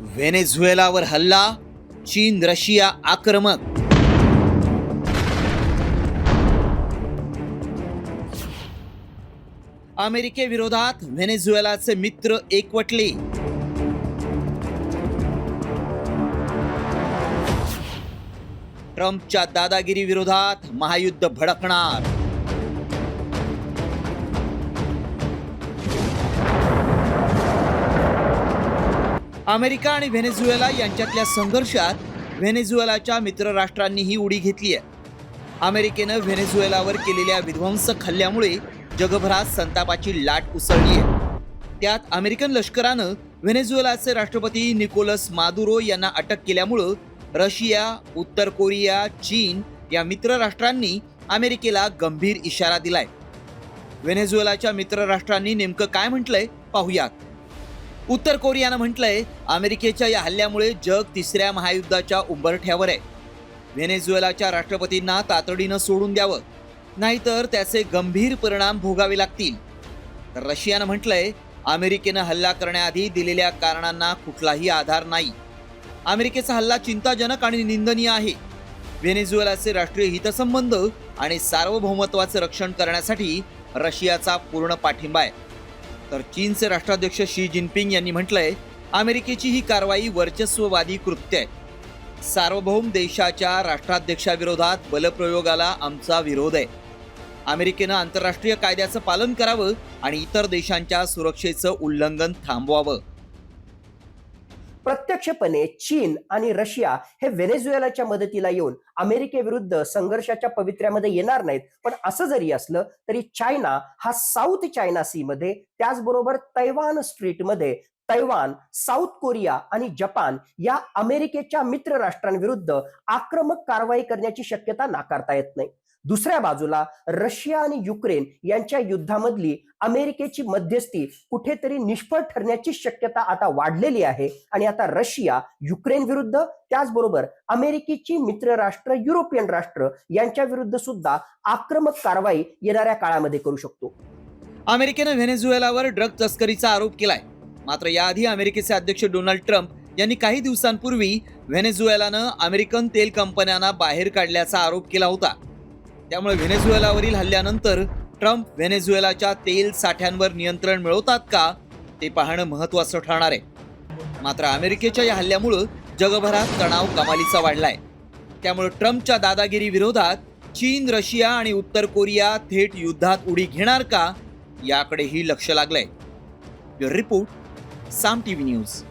व्हेनेझुएलावर हल्ला, चीन रशिया आक्रमक. अमेरिकेविरोधात व्हेनेझुएलाचे मित्र एकवटले. ट्रम्पच्या दादागिरी विरोधात महायुद्ध भडकणार. अमेरिका आणि व्हेनेझुएला यांच्यातल्या संघर्षात व्हेनेझुएलाच्या मित्रराष्ट्रांनीही उडी घेतली आहे. अमेरिकेनं व्हेनेझुएलावर केलेल्या विध्वंसक हल्ल्यामुळे जगभरात संतापाची लाट उसळली आहे. त्यात अमेरिकन लष्करानं व्हेनेझुएलाचे राष्ट्रपती निकोलस मादुरो यांना अटक केल्यामुळं रशिया, उत्तर कोरिया, चीन या मित्रराष्ट्रांनी अमेरिकेला गंभीर इशारा दिलाय. व्हेनेझुएलाच्या मित्रराष्ट्रांनी नेमकं काय म्हटलंय पाहूयात. उत्तर कोरियानं म्हटलंय, अमेरिकेच्या या हल्ल्यामुळे जग तिसऱ्या महायुद्धाच्या उंबरठ्यावर आहे. व्हेनेझुएलाच्या राष्ट्रपतींना तातडीनं सोडून द्यावं, नाहीतर त्याचे गंभीर परिणाम भोगावे लागतील. तर रशियानं म्हटलंय, अमेरिकेनं हल्ला करण्याआधी दिलेल्या कारणांना कुठलाही आधार नाही. अमेरिकेचा हल्ला चिंताजनक आणि निंदनीय आहे. व्हेनेझुएलाचे राष्ट्रीय हितसंबंध आणि सार्वभौमत्वाचे रक्षण करण्यासाठी रशियाचा पूर्ण पाठिंबा आहे. तर चीनचे राष्ट्राध्यक्ष शी जिनपिंग यांनी म्हटलंय, अमेरिकेची ही कारवाई वर्चस्ववादी कृत्य आहे. सार्वभौम देशाच्या राष्ट्राध्यक्षाविरोधात बलप्रयोगाला आमचा विरोध आहे. अमेरिकेनं आंतरराष्ट्रीय कायद्याचं पालन करावं आणि इतर देशांच्या सुरक्षेचं उल्लंघन थांबवावं. प्रत्यक्षपणे चीन आणि रशिया हे व्हेनेझुएलाच्या मदतीला येऊन अमेरिकेविरुद्ध संघर्षाच्या पवित्र्यामध्ये येणार नाहीत. पण असं जरी असलं तरी चायना हा साऊथ चायना सी मध्ये, त्याचबरोबर तैवान स्ट्रीटमध्ये तैवान, साऊथ कोरिया आणि जपान या अमेरिकेच्या मित्र राष्ट्रांविरुद्ध आक्रमक कारवाई करण्याची शक्यता नाकारता येत नाही. दुसऱ्या बाजूला रशिया आणि युक्रेन यांच्या युद्धामधली अमेरिकेची मध्यस्थी कुठेतरी निष्फळ ठरण्याची शक्यता आता वाढलेली आहे. आणि आता रशिया युक्रेन विरुद्ध, त्याचबरोबर अमेरिकेची मित्र राष्ट्र युरोपियन राष्ट्र यांच्या विरुद्ध सुद्धा आक्रमक कारवाई येणाऱ्या काळामध्ये करू शकतो. अमेरिकेनं व्हेनेझुएलावर ड्रग तस्करीचा आरोप केलाय. मात्र याआधी अमेरिकेचे अध्यक्ष डोनाल्ड ट्रम्प यांनी काही दिवसांपूर्वी व्हेनेझुएलानं अमेरिकन तेल कंपन्यांना बाहेर काढल्याचा आरोप केला होता. त्यामुळे व्हेनेझुएलावरील हल्ल्यानंतर ट्रम्प व्हेनेझुएलाच्या तेल साठ्यांवर नियंत्रण मिळवतात का ते पाहणं महत्त्वाचं ठरणार आहे. मात्र अमेरिकेच्या या हल्ल्यामुळं जगभरात तणाव कमालीचा वाढलाय. त्यामुळे ट्रम्पच्या दादागिरी विरोधात चीन, रशिया आणि उत्तर कोरिया थेट युद्धात उडी घेणार का याकडेही लक्ष लागलंय. रिपोर्ट साम टीव्ही न्यूज.